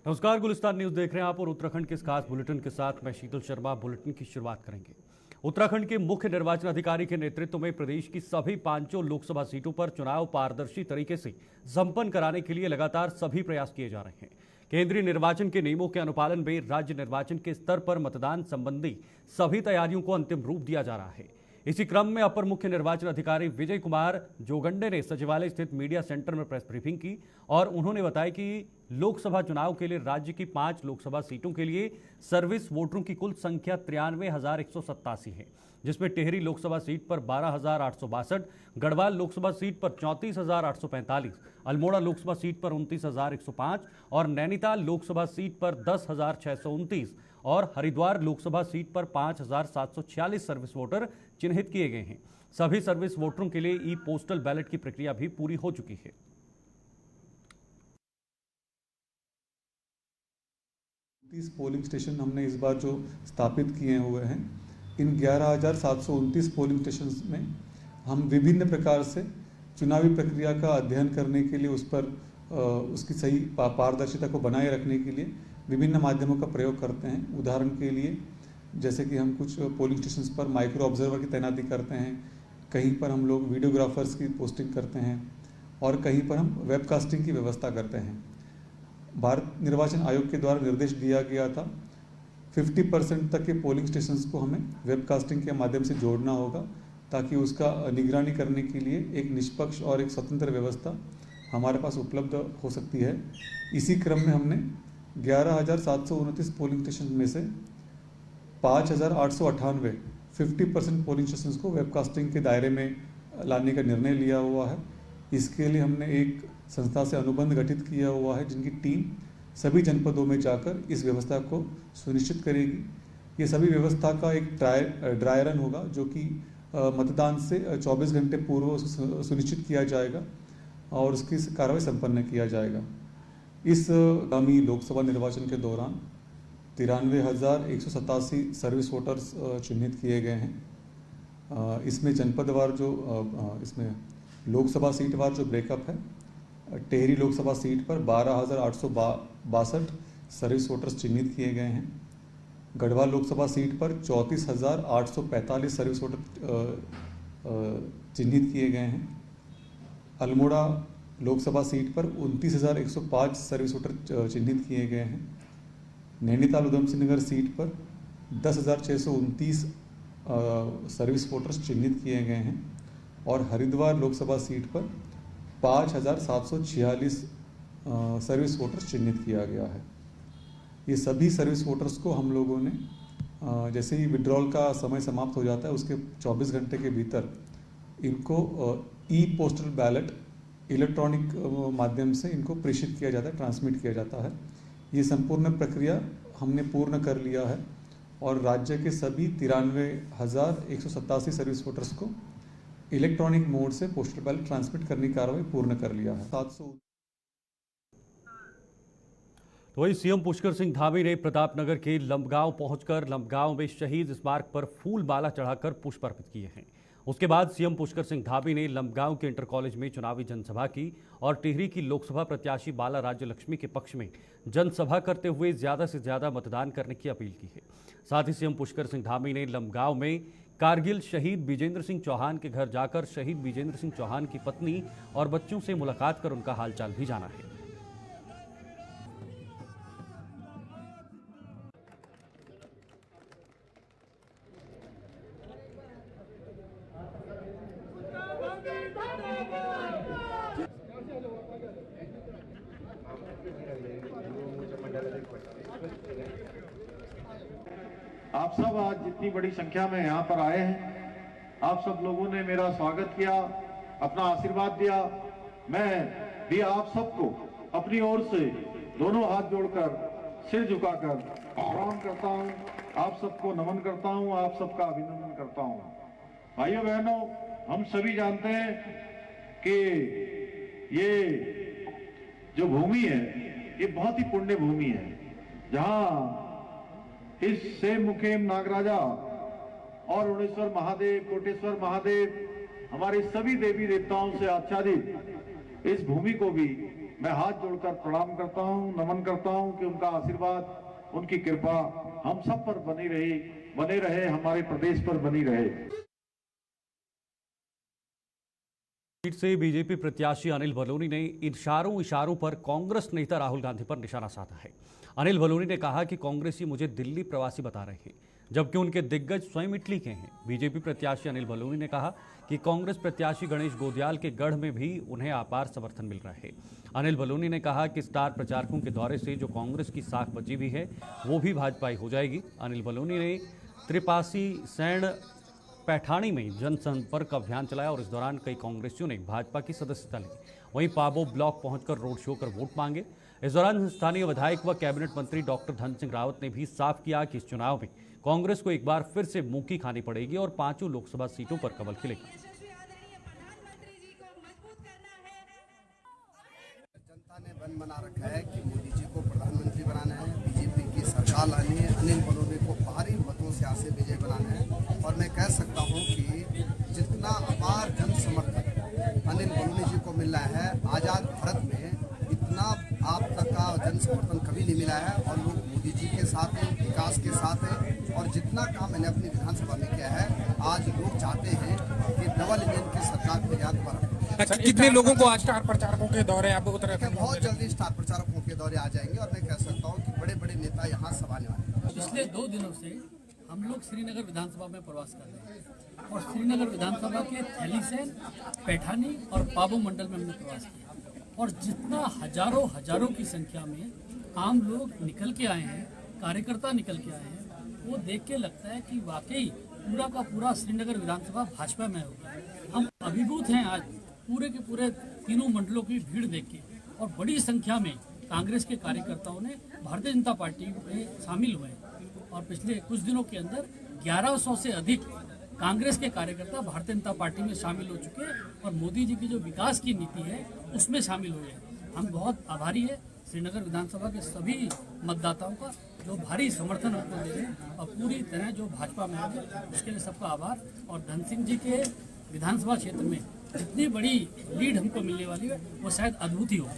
नमस्कार, गुलिस्तान न्यूज देख रहे हैं आप और उत्तराखंड के इस खास बुलेटिन के साथ मैं शीतल शर्मा बुलेटिन की शुरुआत करेंगे। उत्तराखंड के मुख्य निर्वाचन अधिकारी के नेतृत्व में प्रदेश की सभी 5 लोकसभा सीटों पर चुनाव पारदर्शी तरीके से संपन्न कराने के लिए लगातार सभी प्रयास किए जा रहे हैं। केंद्रीय निर्वाचन के नियमों के अनुपालन में राज्य निर्वाचन के स्तर पर मतदान संबंधी सभी तैयारियों को अंतिम रूप दिया जा रहा है। इसी क्रम में अपर मुख्य निर्वाचन अधिकारी विजय कुमार जोगंडे ने सचिवालय स्थित मीडिया सेंटर में प्रेस ब्रीफिंग की और उन्होंने बताया कि लोकसभा चुनाव के लिए राज्य की 5 लोकसभा सीटों के लिए सर्विस वोटरों की कुल संख्या 93,187 है, जिसमें टिहरी लोकसभा सीट पर 12,862, गढ़वाल लोकसभा सीट पर 34,845, अल्मोड़ा लोकसभा सीट पर 29,105 और नैनीताल लोकसभा सीट पर 10,629 और हरिद्वार लोकसभा सीट पर 5,746 सर्विस वोटर चिन्हित किए गए हैं। सभी सर्विस वोटरों के लिए ई पोस्टल बैलेट की प्रक्रिया भी पूरी हो चुकी है। पोलिंग स्टेशन हमने इस बार जो स्थापित किए हुए हैं, इन 11,729 पोलिंग स्टेशन में हम विभिन्न प्रकार से चुनावी प्रक्रिया का अध्ययन करने के लिए उस पर उसकी सही पारदर्शिता को बनाए रखने के लिए विभिन्न माध्यमों का प्रयोग करते हैं। उदाहरण के लिए जैसे कि हम कुछ पोलिंग स्टेशंस पर माइक्रो ऑब्जर्वर की तैनाती करते हैं, कहीं पर हम लोग वीडियोग्राफर्स की पोस्टिंग करते हैं और कहीं पर हम वेबकास्टिंग की व्यवस्था करते हैं। भारत निर्वाचन आयोग के द्वारा निर्देश दिया गया था 50% तक के पोलिंग स्टेशंस को हमें वेबकास्टिंग के माध्यम से जोड़ना होगा, ताकि उसका निगरानी करने के लिए एक निष्पक्ष और एक स्वतंत्र व्यवस्था हमारे पास उपलब्ध हो सकती है। इसी क्रम में हमने 11,729 पोलिंग स्टेशन में से 5,898 50% पोलिंग स्टेशन को वेबकास्टिंग के दायरे में लाने का निर्णय लिया हुआ है। इसके लिए हमने एक संस्था से अनुबंध गठित किया हुआ है, जिनकी टीम सभी जनपदों में जाकर इस व्यवस्था को सुनिश्चित करेगी। ये सभी व्यवस्था का एक ड्राई रन होगा, जो कि मतदान से 24 घंटे पूर्व सुनिश्चित किया जाएगा और उसकी कार्रवाई संपन्न किया जाएगा। इस आगामी लोकसभा निर्वाचन के दौरान 93,187 सर्विस वोटर्स चिन्हित किए गए हैं। इसमें जनपदवार इसमें लोकसभा सीट वार जो ब्रेकअप है, टिहरी लोकसभा सीट पर 12,862 सर्विस वोटर्स चिन्हित किए गए हैं। गढ़वाल लोकसभा सीट पर 34,845 सर्विस वोटर चिन्हित किए गए हैं। अल्मोड़ा लोकसभा सीट पर 29,105 सर्विस वोटर चिन्हित किए गए हैं। नैनीताल उधम सिंह नगर सीट पर 10,629 सर्विस वोटर्स चिन्हित किए गए हैं और हरिद्वार लोकसभा सीट पर 5,746 सर्विस वोटर्स चिन्हित किया गया है। ये सभी सर्विस वोटर्स को हम लोगों ने जैसे ही विड्रॉल का समय समाप्त हो जाता है उसके 24 घंटे के भीतर इनको ई पोस्टल बैलेट इलेक्ट्रॉनिक माध्यम से इनको प्रेषित किया जाता है, ट्रांसमिट किया जाता है। ये संपूर्ण प्रक्रिया हमने पूर्ण कर लिया है और राज्य के सभी 93,187 सर्विस वोटर्स को इलेक्ट्रॉनिक मोड से पोस्टल बैलेट ट्रांसमिट करने की कार्रवाई पूर्ण कर लिया है। 700। तो वही सीएम पुष्कर सिंह धामी ने प्रतापनगर के लंबगांव पहुंचकर लंबगांव में शहीद स्मारक पर फूल माला चढ़ाकर पुष्प अर्पित किए हैं। उसके बाद सीएम पुष्कर सिंह धामी ने लंबगांव के इंटर कॉलेज में चुनावी जनसभा की और टिहरी की लोकसभा प्रत्याशी बाला राज्य लक्ष्मी के पक्ष में जनसभा करते हुए ज्यादा से ज्यादा मतदान करने की अपील की है। साथ ही सीएम पुष्कर सिंह धामी ने लंबगांव में कारगिल शहीद विजेंद्र सिंह चौहान के घर जाकर शहीद विजेंद्र सिंह चौहान की पत्नी और बच्चों से मुलाकात कर उनका हालचाल भी जाना है। आप सब आज जितनी बड़ी संख्या में यहाँ पर आए हैं, आप सब लोगों ने मेरा स्वागत किया, अपना आशीर्वाद दिया। मैं भी आप सबको अपनी ओर से दोनों हाथ जोड़कर सिर झुकाकर प्रणाम करता हूँ, आप सबको नमन करता हूँ, आप सबका अभिनंदन करता हूँ। भाइयों बहनों, हम सभी जानते हैं कि ये जो भूमि है ये बहुत ही पुण्य भूमि है, जहाँ इस सेम मुखेम नागराजा और उड़ेश्वर महादेव, कोटेश्वर महादेव, हमारे सभी देवी देवताओं से आच्छादित इस भूमि को भी मैं हाथ जोड़कर प्रणाम करता हूं, नमन करता हूं कि उनका आशीर्वाद, उनकी कृपा हम सब पर बने रहे, हमारे प्रदेश पर बनी रहे। सीट से बीजेपी प्रत्याशी अनिल बलूनी ने इशारों पर कांग्रेस नेता राहुल गांधी पर निशाना साधा है। अनिल बलूनी ने कहा कि कांग्रेसी मुझे दिल्ली प्रवासी बता रहे हैं, जबकि उनके दिग्गज स्वयं इटली के हैं। बीजेपी प्रत्याशी अनिल बलूनी ने कहा कि कांग्रेस प्रत्याशी गणेश गोदियाल के गढ़ में भी उन्हें अपार समर्थन मिल रहा है। अनिल बलूनी ने कहा कि स्टार प्रचारकों के दौरे से जो कांग्रेस की साख बची हुई है वो भी भाजपाई हो जाएगी। अनिल बलूनी ने त्रिपासी सैण पैठाणी में जनसंपर्क अभियान चलाया और इस दौरान कई कांग्रेसियों ने भाजपा की सदस्यता ली। वहीं पाबो ब्लॉक पहुंचकर रोड शो कर वोट मांगे। इस दौरान स्थानीय विधायक व कैबिनेट मंत्री डॉक्टर धन सिंह रावत ने भी साफ किया कि इस चुनाव में कांग्रेस को एक बार फिर से मुंह की खानी पड़ेगी और 5 लोकसभा सीटों पर कमल खिलेगा। जनता ने मन बना रखा है कि मोदी जी को प्रधानमंत्री बनाना है, बीजेपी की सरकार लानी है, अनिल बलूनी को भारी मतों से आसे विजय बनाना है। और मैं कह सकता हूं कि जितना अपार जन समर्थन अनिल बलूनी जी को मिल रहा है, आजाद भारत में इतना आप तक का जन समर्थन कभी नहीं मिला है। और लोग मोदी जी के साथ हैं, विकास के साथ हैं। और जितना काम मैंने अपनी विधानसभा में किया है, आज लोग चाहते हैं कि डबल इंजन की सरकार को याद पर। अच्छा, कितने लोगों को आज स्टार प्रचारकों के दौरे आप उत्तराखंड? बहुत जल्दी स्टार प्रचारकों के दौरे आ जाएंगे और मैं कह सकता हूं कि बड़े बड़े नेता यहां सब आने वाले हैं। पिछले 2 दिनों से हम लोग श्रीनगर विधानसभा में प्रवास कर रहे हैं और श्रीनगर विधानसभा के थैलीसैन, पैठानी और पाबो मंडल में हमने प्रवास किया और जितना हजारों की संख्या में आम लोग निकल के आए हैं, कार्यकर्ता निकल के आए हैं, वो देख के लगता है कि वाकई पूरा का पूरा श्रीनगर विधानसभा भाजपा में होगा। हम अभिभूत हैं आज पूरे के पूरे तीनों मंडलों की भीड़ देख के और बड़ी संख्या में कांग्रेस के कार्यकर्ताओं ने भारतीय जनता पार्टी में शामिल हुए और पिछले कुछ दिनों के अंदर 1100 से अधिक कांग्रेस के कार्यकर्ता भारतीय जनता पार्टी में शामिल हो चुके हैं और मोदी जी की जो विकास की नीति है उसमें शामिल हुए हैं। हम बहुत आभारी है श्रीनगर विधानसभा के सभी मतदाताओं का जो भारी समर्थन हमको दे रहे हैं और पूरी तरह जो भाजपा में है उसके लिए सबका आभार। और धन सिंह जी के विधानसभा क्षेत्र में जितनी बड़ी लीड हमको मिलने वाली है वो शायद अद्भुत ही हो।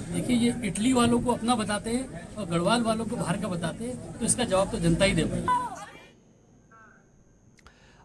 देखिए, ये इटली वालों को अपना बताते हैं और गढ़वाल वालों को बाहर का बताते हैं, तो इसका जवाब तो जनता ही दे पाएगी।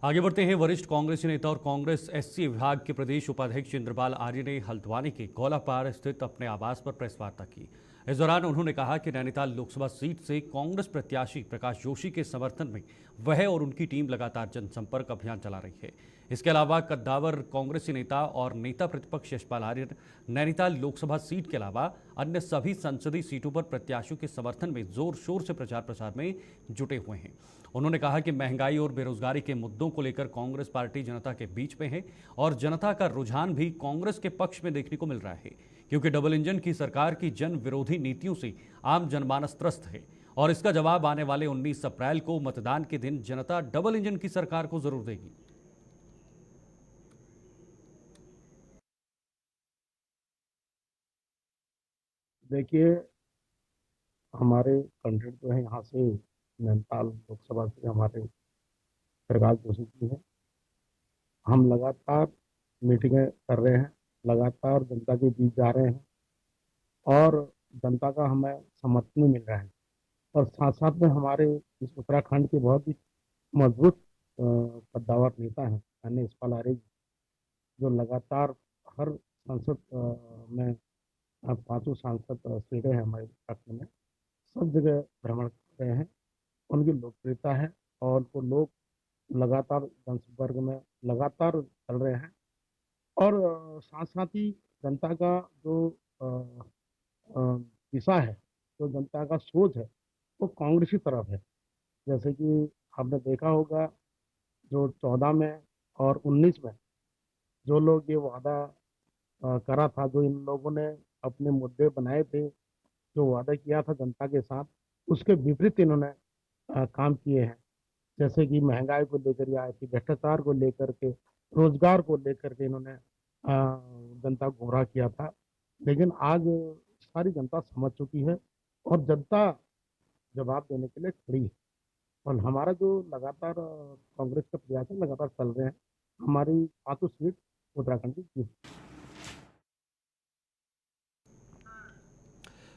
आगे बढ़ते हैं। वरिष्ठ कांग्रेसी नेता और कांग्रेस एससी विभाग के प्रदेश उपाध्यक्ष इंद्रपाल आर्य ने हल्द्वानी के गौलापार स्थित अपने आवास पर प्रेस वार्ता की। इस दौरान उन्होंने कहा कि नैनीताल लोकसभा सीट से कांग्रेस प्रत्याशी प्रकाश जोशी के समर्थन में वह और उनकी टीम लगातार जनसंपर्क अभियान चला रही है। इसके अलावा कद्दावर कांग्रेसी नेता और नेता प्रतिपक्ष यशपाल आर्य नैनीताल लोकसभा सीट के अलावा अन्य सभी संसदीय सीटों पर प्रत्याशियों के समर्थन में जोर शोर से प्रचार में जुटे हुए हैं। उन्होंने कहा कि महंगाई और बेरोजगारी के मुद्दों को लेकर कांग्रेस पार्टी जनता के बीच में है और जनता का रुझान भी कांग्रेस के पक्ष में देखने को मिल रहा है, क्योंकि डबल इंजन की सरकार की जन विरोधी नीतियों से आम जनमानस त्रस्त है और इसका जवाब आने वाले 19 अप्रैल को मतदान के दिन जनता डबल इंजन की सरकार को जरूर देगी। देखिए, हमारे कैंडिडेट जो है यहाँ से नैनीताल लोकसभा से हमारे प्रकाश जोशी जी हैं। हम लगातार मीटिंगें कर रहे हैं, लगातार जनता के बीच जा रहे हैं और जनता का हमें समर्थन मिल रहा है। और साथ साथ में हमारे इस उत्तराखंड के बहुत ही मजबूत कद्दावर नेता हैं अन्य यशपाल आर्य जी, जो लगातार हर संसद में 5 सांसद सीटें हैं हमारे उत्तराखंड में, सब जगह भ्रमण कर रहे हैं। उनकी लोकप्रियता है और उनको लोग लगातार जनसंपर्क में लगातार चल रहे हैं और साथ साथ ही जनता का जो दिशा है, जो जनता का सोच है, वो कांग्रेस की तरफ है। जैसे कि आपने देखा होगा जो 14 में और 19 में जो लोग ये वादा करा था, जो इन लोगों ने अपने मुद्दे बनाए थे, जो वादा किया था जनता के साथ, उसके विपरीत इन्होंने काम किए हैं। जैसे कि महंगाई को लेकर या ऐसी भ्रष्टाचार को लेकर के, रोजगार को लेकर के इन्होंने जनता को गुमराह किया था। लेकिन आज सारी जनता समझ चुकी है और जनता जवाब देने के लिए खड़ी है। और हमारा जो लगातार कांग्रेस के प्रयास लगातार चल रहे हैं, हमारी 5 सीट उत्तराखंड की जीत।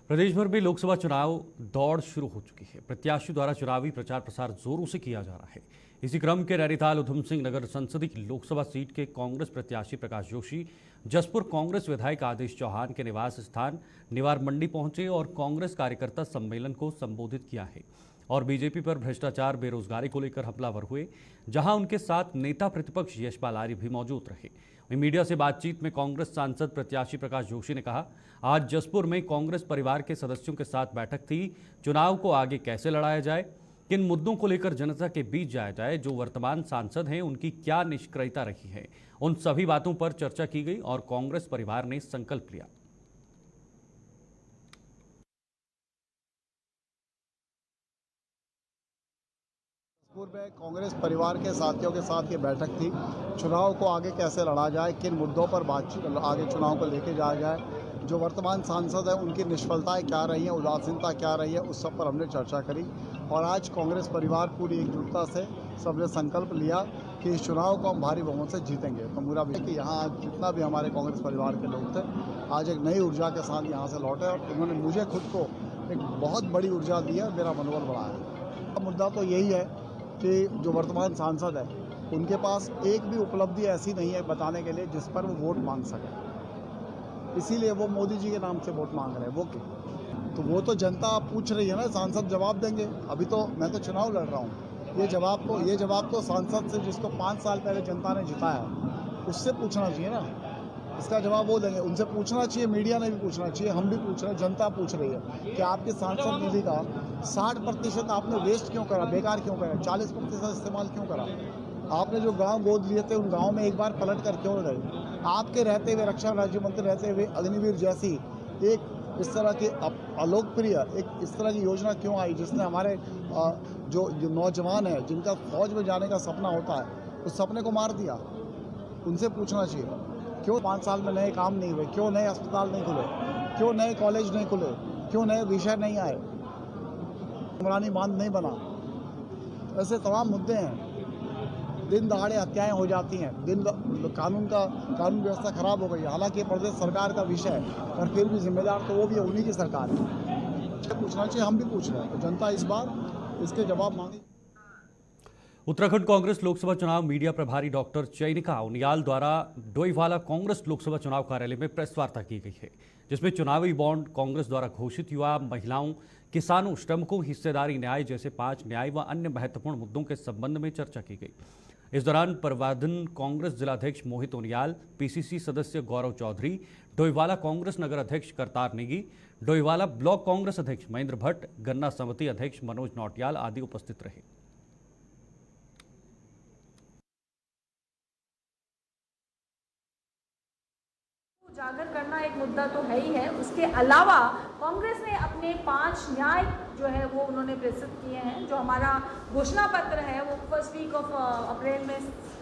प्रदेश भर में लोकसभा चुनाव दौड़ शुरू हो चुकी है। प्रत्याशियों द्वारा चुनावी प्रचार प्रसार जोरों से किया जा रहा है। इसी क्रम के नैनीताल उधम सिंह नगर संसदीय लोकसभा सीट के कांग्रेस प्रत्याशी प्रकाश जोशी जसपुर कांग्रेस विधायक आदेश चौहान के निवास स्थान निवार मंडी पहुंचे और कांग्रेस कार्यकर्ता सम्मेलन को संबोधित किया है और बीजेपी पर भ्रष्टाचार बेरोजगारी को लेकर हमलावर हुए, जहां उनके साथ नेता प्रतिपक्ष यशपाल आर्य भी मौजूद रहे। वहीं मीडिया से बातचीत में कांग्रेस सांसद प्रत्याशी प्रकाश जोशी ने कहा, आज जसपुर में कांग्रेस परिवार के सदस्यों के साथ बैठक थी। चुनाव को आगे कैसे लड़ाया जाए, किन मुद्दों को लेकर जनता के बीच जाया जाए, जो वर्तमान सांसद हैं उनकी क्या निष्क्रियता रही है, उन सभी बातों पर चर्चा की गई और कांग्रेस परिवार ने संकल्प लिया। जसपुर में कांग्रेस परिवार के साथियों के साथ ये बैठक थी। चुनाव को आगे कैसे लड़ा जाए, किन मुद्दों पर बातचीत आगे चुनाव को लेके जाया जाए, जो वर्तमान सांसद हैं उनकी निष्फलताएं क्या रही हैं, उदासीनता क्या रही है, उस सब पर हमने चर्चा करी। और आज कांग्रेस परिवार पूरी एकजुटता से सबने संकल्प लिया कि इस चुनाव को हम भारी बहुमत से जीतेंगे। तो मेरा भी कि यहाँ आज जितना भी हमारे कांग्रेस परिवार के लोग थे, आज एक नई ऊर्जा के साथ यहाँ से लौटे और उन्होंने मुझे खुद को एक बहुत बड़ी ऊर्जा दी है, मेरा मनोबल बढ़ाया। मुद्दा तो यही है कि जो वर्तमान सांसद है उनके पास एक भी उपलब्धि ऐसी नहीं है बताने के लिए जिस पर वो वोट मांग सके, इसीलिए वो मोदी जी के नाम से वोट मांग रहे हैं। वो तो जनता पूछ रही है ना, सांसद जवाब देंगे। अभी तो मैं तो चुनाव लड़ रहा हूँ, ये जवाब तो सांसद से जिसको 5 साल पहले जनता ने जिताया उससे पूछना चाहिए ना, इसका जवाब वो देंगे। उनसे पूछना चाहिए, मीडिया ने भी पूछना चाहिए, हम भी पूछ रहे हैं, जनता पूछ रही है कि आपकी सांसद निधि का 60% आपने वेस्ट क्यों करा, बेकार क्यों करा, 40% इस्तेमाल क्यों करा। आपने जो गांव गोद लिए थे उन गांव में एक बार पलट कर क्यों गए। आपके रहते हुए, रक्षा राज्य मंत्री रहते हुए अग्निवीर जैसी एक इस तरह की अलोकप्रिय एक इस तरह की योजना क्यों आई, जिसने हमारे जो नौजवान हैं जिनका फौज में जाने का सपना होता है उस सपने को मार दिया। उनसे पूछना चाहिए क्यों 5 साल में नए काम नहीं हुए, क्यों नए अस्पताल नहीं खुले, क्यों नए कॉलेज नहीं खुले, क्यों नए विषय नहीं आए, इमरानी बांध नहीं बना। ऐसे तमाम मुद्दे हैं। दिन दहाड़े हत्याएं हो जाती हैं, कानून व्यवस्था खराब हो गई है। हालांकि ये प्रदेश सरकार का विषय है और फिर भी जिम्मेदार तो वो भी है, उन्हीं की सरकार है। पूछना चाहिए, हम भी पूछ रहे हैं, तो जनता इस बार इसके जवाब मांगे। उत्तराखंड कांग्रेस लोकसभा चुनाव मीडिया प्रभारी डॉक्टर चयनिका उनियाल द्वारा डोईवाला कांग्रेस लोकसभा चुनाव कार्यालय में प्रेस वार्ता की गई है, जिसमें चुनावी बॉन्ड, कांग्रेस द्वारा घोषित युवा, महिलाओं, किसानों, श्रमिकों, हिस्सेदारी न्याय जैसे 5 न्याय व अन्य महत्वपूर्ण मुद्दों के संबंध में चर्चा की गई। इस दौरान परवाधन कांग्रेस जिलाध्यक्ष मोहित उनियाल, पीसीसी सदस्य गौरव चौधरी, डोईवाला कांग्रेस नगर अध्यक्ष करतार नेगी, डोईवाला ब्लॉक कांग्रेस अध्यक्ष महेंद्र भट्ट, गन्ना समिति अध्यक्ष मनोज नौटियाल आदि उपस्थित रहे। उजागर करना एक मुद्दा तो है ही है। उसके अलावा कांग्रेस ने अपने 5 न्याय जो है वो उन्होंने प्रस्तुत किए हैं। जो हमारा घोषणा पत्र है वो फर्स्ट वीक ऑफ अप्रैल में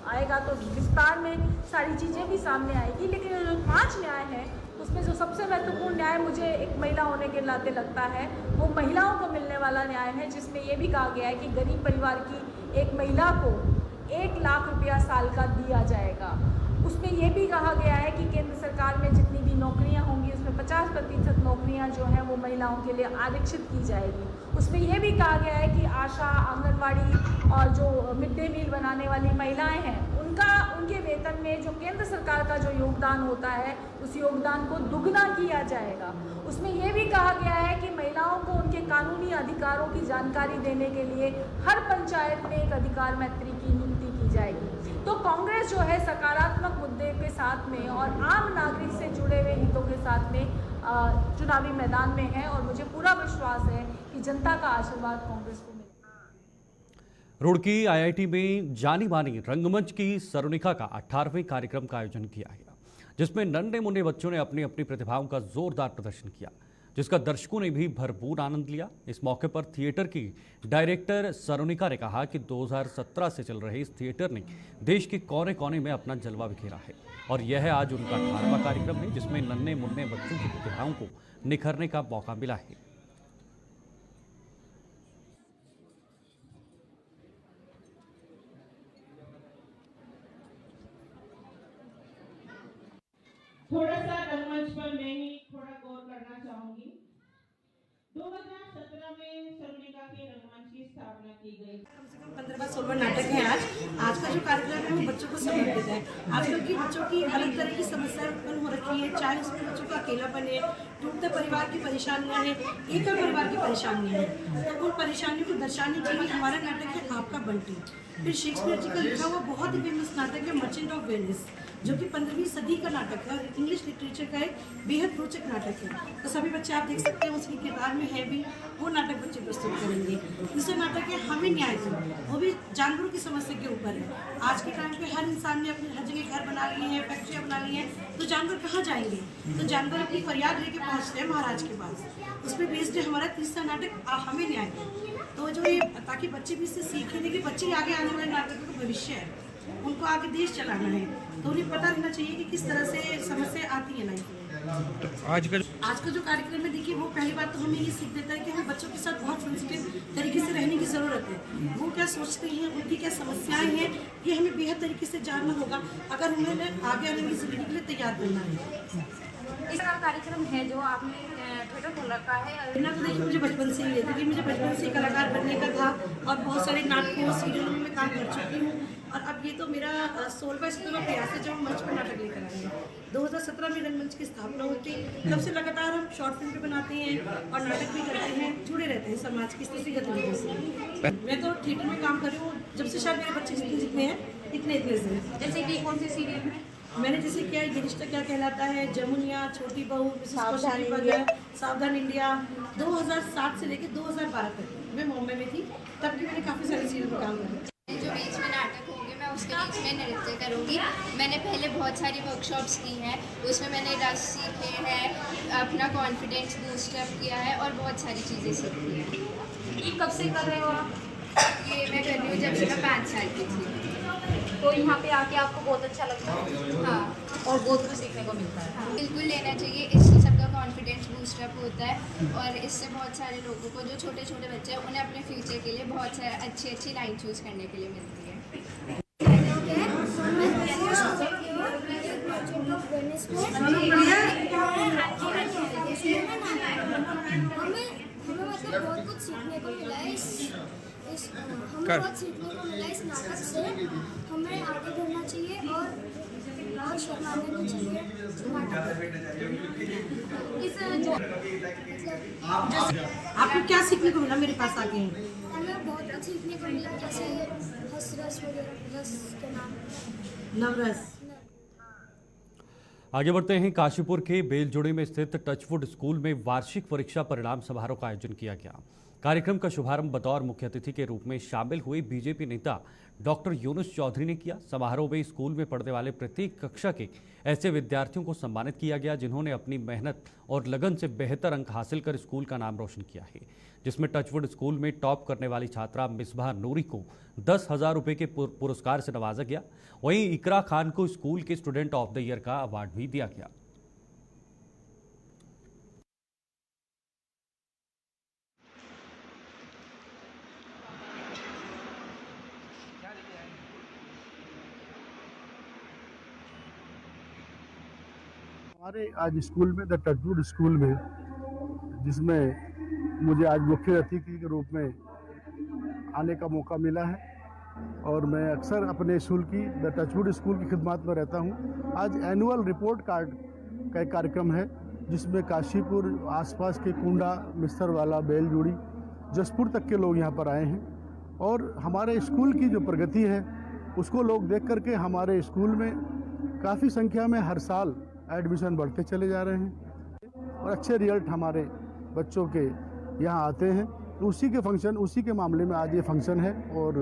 आएगा, तो विस्तार में सारी चीज़ें भी सामने आएगी। लेकिन जो 5 न्याय हैं उसमें जो सबसे महत्वपूर्ण न्याय मुझे एक महिला होने के नाते लगता है वो महिलाओं को मिलने वाला न्याय है, जिसमें ये भी कहा गया है कि गरीब परिवार की एक महिला को 1 लाख रुपया साल का दिया जाएगा। उसमें ये भी कहा गया है कि केंद्र सरकार में जितनी भी नौकरियां होंगी उसमें 50% नौकरियां जो हैं वो महिलाओं के लिए आरक्षित की जाएगी। उसमें ये भी कहा गया है कि आशा, आंगनवाड़ी और जो मिड डे मील बनाने वाली महिलाएं हैं उनके वेतन में जो केंद्र सरकार का जो योगदान होता है उस योगदान को दुगना किया जाएगा। उसमें ये भी कहा गया है कि महिलाओं को उनके कानूनी अधिकारों की जानकारी देने के लिए हर पंचायत में एक अधिकार मैत्री की नियुक्ति की जाएगी। तो कांग्रेस जो है सकारात्मक मुद्दे के साथ में और आम नागरिक से जुड़े हुए हितों के साथ में चुनावी मैदान में है और मुझे पूरा विश्वास है कि जनता का आशीर्वाद कांग्रेस को मिलेगा। रुड़की आईआईटी में जानी मानी रंगमंच की सरुनिका का 18वें कार्यक्रम का आयोजन किया गया, जिसमें नन्हे मुन्ने बच्चों ने अपनी अपनी प्रतिभाओं का जोरदार प्रदर्शन किया, जिसका दर्शकों ने भी भरपूर आनंद लिया। इस मौके पर थिएटर की डायरेक्टर सरुनिका ने कहा कि 2017 से चल रहे इस थिएटर ने देश के कोने कोने में अपना जलवा बिखेरा है और यह आज उनका 18वां कार्यक्रम है, जिसमें नन्हे मुन्ने बच्चों की प्रतिभाओं को निखरने का मौका मिला है। थोड़ा सा रंगमंच पर मैं ही थोड़ा गौर करना चाहूंगी। 2017 में स्वर्णिका के रंगमंच की स्थापना की गई। कम से कम 15-16 नाटक हैं आज का जो कार्यक्रम है वो बच्चों को समर्पित है। आजकल की बच्चों की अलग तरह की समस्याएं उत्पन्न हो रखी है, चाहे उसमें बच्चों का अकेलापन है, टूटते परिवार की परेशानियां हैं, एकल परिवार की परेशानियां हैं। तो उन परेशानियों को दर्शाने के लिए हमारा नाटक है आपका बंटी। फिर शेक्सपियर जी का लिखा हुआ बहुत ही फेमस नाटक है मर्चेंट ऑफ वेनिस, जो कि 15वीं सदी का नाटक है और इंग्लिश लिटरेचर का एक बेहद रोचक नाटक है। तो सभी बच्चे आप देख सकते हैं उसकी किताब में है भी, वो नाटक बच्चे प्रस्तुत करेंगे। दूसरा नाटक है हमें न्याय दो, वो भी जानवरों की समस्या के ऊपर है। आज के टाइम पे हर इंसान ने अपनी हर जगह घर बना लिए हैं, फैक्ट्रियाँ बना ली हैं, तो जानवर कहाँ जाएंगे? तो जानवर अपनी फरियाद लेके पहुँचते हैं महाराज के पास। उस पर बेस्ड है हमारा तीसरा नाटक हमें न्याय दो। तो जो ये ताकि बच्चे भी इससे सीखें कि बच्चे आगे आने वाले नाटकों का भविष्य है, उनको आगे देश चलाना है, तो उन्हें पता रहना चाहिए कि किस तरह से समस्या आती है लाइफ में। तो आज का जो कार्यक्रम है, देखिए वो पहली बात तो हमें ये सीख देता है कि हमें बच्चों के साथ बहुत सेंसिटिव तरीके से रहने की ज़रूरत है। वो क्या सोचते हैं, उनकी क्या समस्याएं हैं, ये हमें बेहद तरीके से जानना होगा अगर उन्हें आगे आने वाली ज़िंदगी के लिए तैयार करना है। इस तरह कार्यक्रम है जो आपने थिएटर खोल रखा है। ना तो देखिए मुझे बचपन से ही है, क्योंकि मुझे बचपन से कलाकार बनने का था और बहुत सारे नाटकों सीरियलों में मैं काम कर चुकी हूँ। और अब ये तो मेरा 16वां प्रयास है जब हम मंच पर नाटक लेकर आए हैं। 2017 में रंगमंच की स्थापना हुई थी, तब से लगातार हम शॉर्ट फिल्म भी बनाते हैं और नाटक भी करते हैं, जुड़े रहते हैं समाज की स्थिति गतिविधियों से। मैं तो थिएटर में काम कर रही हूँ जब से शायद मेरे बच्चे जितने हैं इतने से। जैसे कि कौन से सीरियल में मैंने जैसे किया ये रिश्ता क्या कहलाता है, जमुनिया, छोटी बहू, सावधान इंडिया 2007 से लेकर 2012 तक मैं मुंबई में थी, तब की मैंने काफ़ी सारे सीरियल में काम किया। जो बीच में नाटक होंगे मैं उसके बीच में नृत्य करूँगी। मैंने पहले बहुत सारी वर्कशॉप्स की हैं, उसमें मैंने रस सीखे हैं, अपना कॉन्फिडेंस बूस्टअप किया है और बहुत सारी चीज़ें सीखी हैं। ये कब से कर रहे हो आप? ये मैं कर रही हूँ जब से मैं 5 साल की थी। तो यहाँ पे आके आपको बहुत अच्छा लगता है? हाँ, और बहुत कुछ सीखने को मिलता है। बिल्कुल लेना चाहिए, इससे सबका कॉन्फिडेंस बूस्टअप होता है और इससे बहुत सारे लोगों को जो छोटे छोटे बच्चे हैं उन्हें अपने फ्यूचर के लिए बहुत सारे अच्छी लाइन चूज़ करने के लिए मिलती है। हमें बहुत कुछ सीखने को मिला है हमें बहुत सीखने को मिला इस नाटक से। हमें आगे बढ़ना चाहिए और शर्माने नहीं चाहिए। आपको क्या सीखने को मिला मेरे पास आके? हमें बहुत कुछ सीखने को मिला, जैसे हंस रस वगैरह, रस के नाम नवरस। आगे बढ़ते हैं। काशीपुर के बेलजोड़े में स्थित टचवुड स्कूल में वार्षिक परीक्षा परिणाम समारोह का आयोजन किया गया। कार्यक्रम का शुभारंभ बतौर मुख्य अतिथि के रूप में शामिल हुए बीजेपी नेता डॉक्टर यूनुस चौधरी ने किया। समारोह में स्कूल में पढ़ने वाले प्रत्येक कक्षा के ऐसे विद्यार्थियों को सम्मानित किया गया जिन्होंने अपनी मेहनत और लगन से बेहतर अंक हासिल कर स्कूल का नाम रोशन किया है, जिसमें टचवुड स्कूल में टॉप करने वाली छात्रा मिसबाह नूरी को 10,000 रुपये के पुरस्कार से नवाजा गया। वहीं इकरा खान को स्कूल के स्टूडेंट ऑफ द ईयर का अवार्ड भी दिया गया। हमारे आज स्कूल में द टचवुड स्कूल में, जिसमें मुझे आज मुख्य अतिथि के रूप में आने का मौका मिला है और मैं अक्सर अपने स्कूल की द टचवुड स्कूल की खिदमत में रहता हूं। आज एनुअल रिपोर्ट कार्ड का एक कार्यक्रम है जिसमें काशीपुर, आसपास के कुंडा, मिस्त्रवाला, बेलजोड़ी, जसपुर तक के लोग यहां पर आए हैं और हमारे स्कूल की जो प्रगति है उसको लोग देख करके हमारे स्कूल में काफ़ी संख्या में हर साल एडमिशन बढ़ते चले जा रहे हैं और अच्छे रिजल्ट हमारे बच्चों के यहाँ आते हैं। तो उसी के मामले में आज ये फंक्शन है और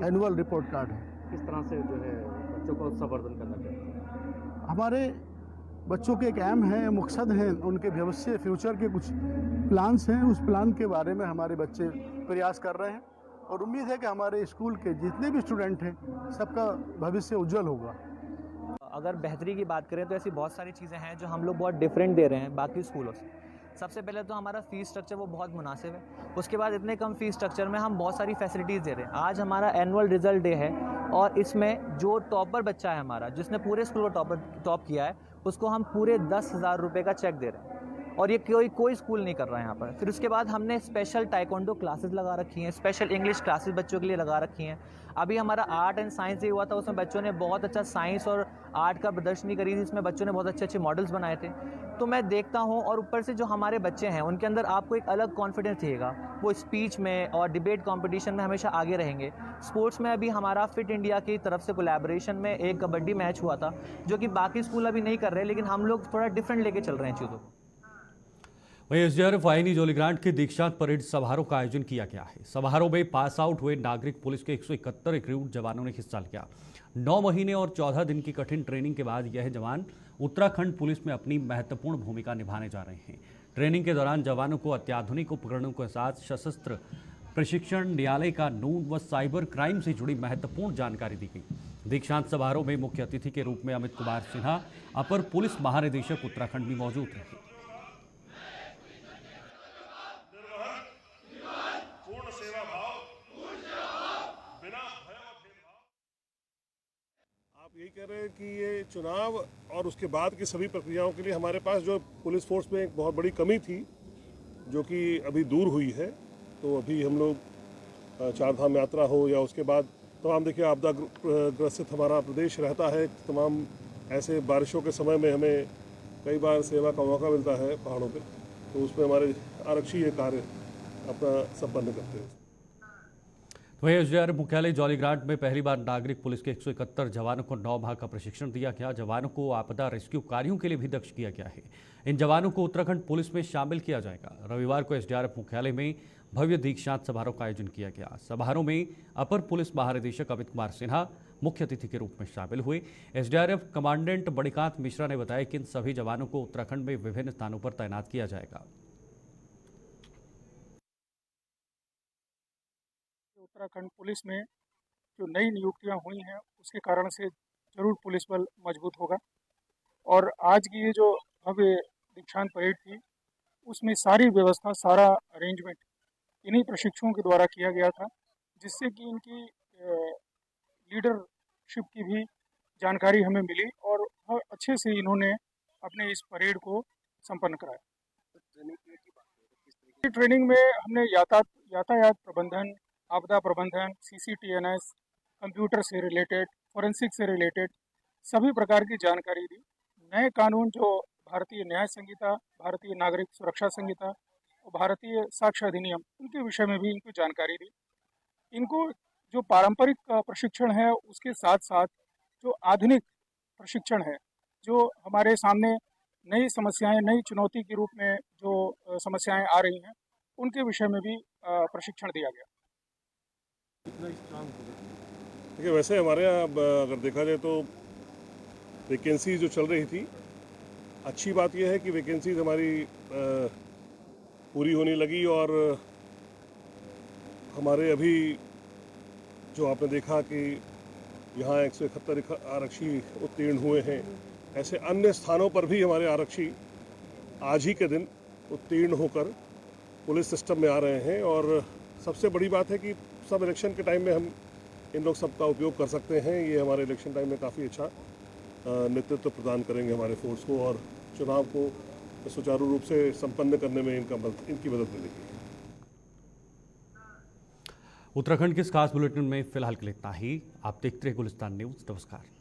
एनुअल रिपोर्ट कार्ड है। किस तरह से जो है बच्चों को संवर्धन करना चाहिए? हमारे बच्चों के एक एम है, मकसद हैं, उनके भविष्य फ्यूचर के कुछ प्लान्स हैं, उस प्लान के बारे में हमारे बच्चे प्रयास कर रहे हैं और उम्मीद है कि हमारे स्कूल के जितने भी स्टूडेंट हैं सबका भविष्य उज्जवल होगा। अगर बेहतरी की बात करें तो ऐसी बहुत सारी चीज़ें हैं जो हम लोग बहुत डिफरेंट दे रहे हैं बाकी स्कूलों से। सबसे पहले तो हमारा फ़ीस स्ट्रक्चर वो बहुत मुनासिब है। उसके बाद इतने कम फ़ीस स्ट्रक्चर में हम बहुत सारी फैसिलिटीज़ दे रहे हैं। आज हमारा एनुअल रिजल्ट डे है और इसमें जो टॉपर बच्चा है हमारा, जिसने पूरे स्कूल को टॉप किया है, उसको हम पूरे 10,000 रुपये का चेक दे रहे हैं और ये कोई स्कूल नहीं कर रहा है यहाँ पर। फिर उसके बाद हमने स्पेशल टाइकोंडो क्लासेस लगा रखी हैं, स्पेशल इंग्लिश क्लासेस बच्चों के लिए लगा रखी हैं। अभी हमारा आर्ट एंड साइंस डे हुआ था, उसमें बच्चों ने बहुत अच्छा साइंस और आर्ट का प्रदर्शनी करी थी, इसमें बच्चों ने बहुत अच्छे अच्छे मॉडल्स बनाए थे। तो मैं देखता हूँ, और ऊपर से जो हमारे बच्चे हैं उनके अंदर आपको एक अलग कॉन्फिडेंस रहेगा, वो स्पीच में और डिबेट कंपटीशन में हमेशा आगे रहेंगे। स्पोर्ट्स में अभी हमारा फिट इंडिया की तरफ से कोलैबोरेशन में एक कबड्डी मैच हुआ था, जो कि बाकी स्कूल अभी नहीं कर रहे, लेकिन हम लोग थोड़ा डिफरेंट लेके चल रहे हैं चीज़ों को। वहीं एसडीआरएफ वाहिनी जोलीग्रांट के दीक्षांत परेड समारोह का आयोजन किया गया है। समारोह में पास आउट हुए नागरिक पुलिस के 171 रिक्रूट जवानों ने हिस्सा लिया। 9 महीने और 14 दिन की कठिन ट्रेनिंग के बाद यह जवान उत्तराखंड पुलिस में अपनी महत्वपूर्ण भूमिका निभाने जा रहे हैं। ट्रेनिंग के दौरान जवानों को अत्याधुनिक उपकरणों के साथ सशस्त्र प्रशिक्षण, न्यायालय कानून व साइबर क्राइम से जुड़ी महत्वपूर्ण जानकारी दी गई। दीक्षांत समारोह में मुख्य अतिथि के रूप में अमित कुमार सिन्हा, अपर पुलिस महानिदेशक उत्तराखंड भी मौजूद रहे। यही कह रहे हैं कि ये चुनाव और उसके बाद की सभी प्रक्रियाओं के लिए हमारे पास जो पुलिस फोर्स में एक बहुत बड़ी कमी थी, जो कि अभी दूर हुई है। तो अभी हम लोग चारधाम यात्रा हो या उसके बाद तमाम, देखिए, आपदा ग्रसित हमारा प्रदेश रहता है। तमाम ऐसे बारिशों के समय में हमें कई बार सेवा का मौका मिलता है पहाड़ों पे, तो उसमें हमारे आरक्षी ये कार्य अपना संपन्न करते हैं। वहीं एसडीआरएफ मुख्यालय जोलीग्रांट में पहली बार नागरिक पुलिस के 171 जवानों को 9 माह का प्रशिक्षण दिया गया। जवानों को आपदा रेस्क्यू कार्यों के लिए भी दक्ष किया गया है। इन जवानों को उत्तराखंड पुलिस में शामिल किया जाएगा। रविवार को एसडीआरएफ मुख्यालय में भव्य दीक्षांत समारोह का आयोजन किया गया। समारोह में अपर पुलिस महानिदेशक अमित कुमार सिन्हा मुख्य अतिथि के रूप में शामिल हुए। एसडीआरएफ कमांडेंट बड़िकांत मिश्रा ने बताया कि इन सभी जवानों को उत्तराखंड में विभिन्न स्थानों पर तैनात किया जाएगा। उत्तराखंड पुलिस में जो नई नियुक्तियां हुई हैं, उसके कारण से जरूर पुलिस बल मजबूत होगा। और आज की ये जो भव्य दीक्षांत परेड थी, उसमें सारी व्यवस्था, सारा अरेंजमेंट इन्हीं प्रशिक्षुओं के द्वारा किया गया था, जिससे कि इनकी लीडरशिप की भी जानकारी हमें मिली और बहुत अच्छे से इन्होंने अपने इस परेड को संपन्न कराया। ट्रेनिंग में हमने यातायात प्रबंधन, आपदा प्रबंधन, CCTNS, कंप्यूटर से रिलेटेड, फोरेंसिक से रिलेटेड सभी प्रकार की जानकारी दी। नए कानून जो भारतीय न्याय संहिता, भारतीय नागरिक सुरक्षा संहिता और भारतीय साक्ष्य अधिनियम, उनके विषय में भी इनको जानकारी दी। इनको जो पारंपरिक प्रशिक्षण है, उसके साथ साथ जो आधुनिक प्रशिक्षण है, जो हमारे सामने नई समस्याएं, नई चुनौती के रूप में जो समस्याएं आ रही हैं, उनके विषय में भी प्रशिक्षण दिया गया। देखिए, वैसे हमारे यहाँ अगर देखा जाए तो वैकेंसी जो चल रही थी, अच्छी बात यह है कि वैकेंसीज हमारी पूरी होने लगी। और हमारे अभी जो आपने देखा कि यहाँ 171 आरक्षी उत्तीर्ण हुए हैं, ऐसे अन्य स्थानों पर भी हमारे आरक्षी आज ही के दिन उत्तीर्ण होकर पुलिस सिस्टम में आ रहे हैं। और सबसे बड़ी बात है कि सब इलेक्शन के टाइम में हम इन लोग सबका उपयोग कर सकते हैं। ये हमारे इलेक्शन टाइम में काफ़ी अच्छा नेतृत्व प्रदान करेंगे हमारे फोर्स को, और चुनाव को सुचारू रूप से संपन्न करने में इनकी मदद मिलेगी। उत्तराखंड के इस खास बुलेटिन में फिलहाल के लिए इतना ही। आप देखते रहिए गुलिस्तान न्यूज़। नमस्कार।